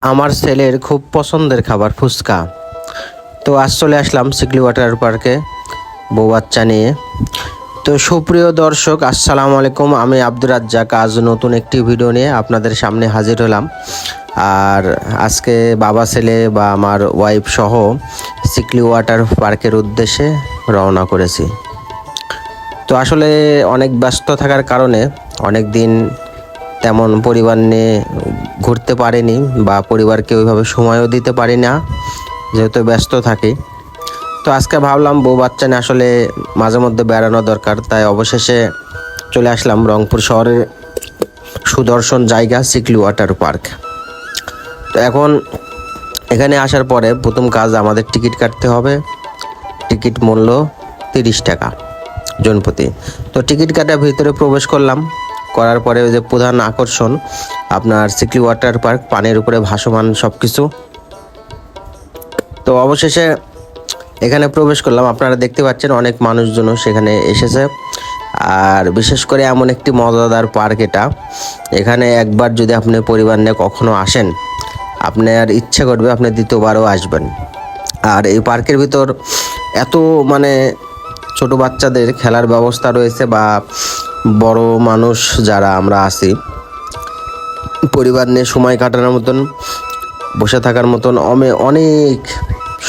আমার ছেলের খুব পছন্দের খাবার ফুচকা। তো আজ চলে আসলাম সিকলি ওয়াটার পার্কে বউ বাচ্চা নিয়ে। তো সুপ্রিয় দর্শক, আসসালামু আলাইকুম। আমি আব্দুর রাজ্জাক আজ নতুন একটি ভিডিও নিয়ে আপনাদের সামনে হাজির হলাম। আর আজকে বাবা ছেলে বা আমার ওয়াইফ সহ সিকলি ওয়াটার পার্কের উদ্দেশ্যে রওনা করেছি। তো আসলে অনেক ব্যস্ত থাকার কারণে অনেক দিন তেমন পরিবার নিয়ে ঘুরতে পারিনি বা পরিবারকে ওইভাবে সময়ও দিতে পারি না, যেহেতু ব্যস্ত থাকি। তো আজকে ভাবলাম বউ বাচ্চা নিয়ে আসলে মাঝে মধ্যে বেড়ানো দরকার, তাই অবশেষে চলে আসলাম রংপুর শহরের সুদর্শন জায়গা সিকলি ওয়াটার পার্ক। তো এখন এখানে আসার পরে প্রথম কাজ আমাদের টিকিট কাটতে হবে। টিকিট মূল্য 30 টাকা জনপ্রতি। তো টিকিট কাটার ভিতরে প্রবেশ করলাম, করার পরে ওই যে প্রধান আকর্ষণ আপনার সিকলি ওয়াটার পার্ক, পানির উপরে ভাসমান সব কিছু। তো অবশেষে এখানে প্রবেশ করলাম। আপনারা দেখতে পাচ্ছেন অনেক মানুষজনও সেখানে এসেছে। আর বিশেষ করে এমন একটি মজাদার পার্ক এটা, এখানে একবার যদি আপনি পরিবার নিয়ে কখনো আসেন, আপনার ইচ্ছে করবে আপনি দ্বিতীয়বারও আসবেন। আর এই পার্কের ভিতর এত ছোট বাচ্চাদের খেলার ব্যবস্থা রয়েছে, বা বড় মানুষ যারা আমরা আছি পরিবার নিয়ে সময় কাটানোর মতন, বসে থাকার মতন অনেক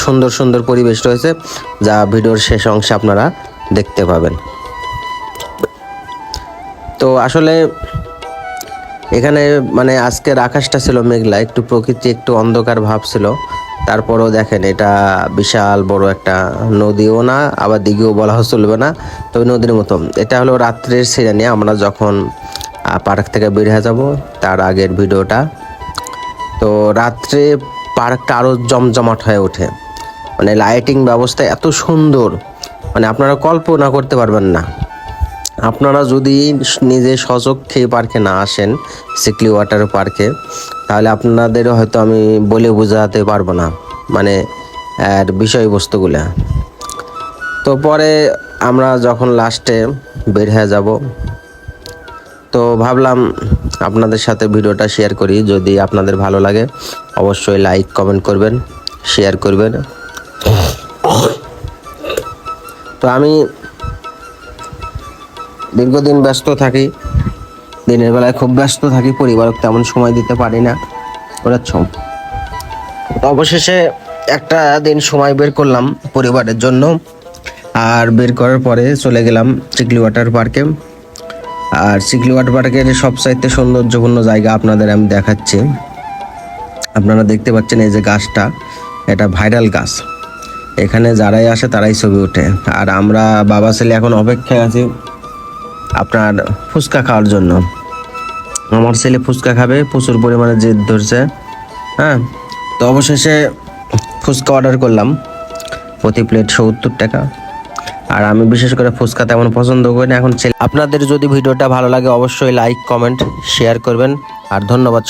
সুন্দর সুন্দর পরিবেশ রয়েছে, যা ভিডিওর শেষ অংশে আপনারা দেখতে পাবেন। তো আসলে এখানে আজকের আকাশটা ছিল মেঘলা, একটু প্রকৃতি একটু অন্ধকার ভাব ছিল। তারপরেও দেখেন এটা বিশাল বড় একটা নদীও না, আবার দিঘিও বলা চলবে না, তবে নদীর মতো। এটা হলো রাত্রের সিনারি, আমরা যখন পার্ক থেকে বের হয়ে যাব তার আগের ভিডিওটা। তো রাত্রে পার্কটা আরও জমজমাট হয়ে ওঠে, লাইটিং ব্যবস্থা এত সুন্দর, আপনারা কল্পনা করতে পারবেন না। আপনারা যদি নিজে সচক্ষে পার্কে না আসেন, সিকলি ওয়াটার পার্কে, তাহলে আপনাদেরও হয়তো আমি বলে বোঝাতে পারবো না এর বিষয়বস্তুগুলো। তো পরে আমরা যখন লাস্টে বের হয়ে যাব, তো ভাবলাম আপনাদের সাথে ভিডিওটা শেয়ার করি। যদি আপনাদের ভালো লাগে অবশ্যই লাইক কমেন্ট করবেন, শেয়ার করবেন। তো আমি দীর্ঘদিন ব্যস্ত থাকি, দিনের বেলায় খুব ব্যস্ত থাকি, পরিবারকে তেমন সময় দিতে পারি না। তো অবশেষে একটা দিন সময় বের করলাম পরিবারের জন্য, আর বের করার পরে চলে গেলাম সিকলি ওয়াটার পার্কে। আর সিকলি ওয়াটার পার্কের সবচাইতে সৌন্দর্যপূর্ণ জায়গা আপনাদের আমি দেখাচ্ছি। আপনারা দেখতে পাচ্ছেন এই যে গাছটা, এটা ভাইরাল গাছ, এখানে যারাই আসে তারাই ছবি ওঠে। আর আমরা বাবা ছেলে এখন অপেক্ষায় আছি আপনার ফুচকা খাওয়ার জন্য। আমার ছেলে ফুচকা খাবে, প্রচুর পরিমাণে জেদ ধরছে। হ্যাঁ, তো অবশেষে ফুচকা অর্ডার করলাম, প্রতি প্লেট 70 টাকা। আর আমি বিশেষ করে ফুচকা তেমন পছন্দ করি না। এখন আপনাদের যদি ভিডিওটা ভালো লাগে অবশ্যই লাইক কমেন্ট শেয়ার করবেন। আর ধন্যবাদ।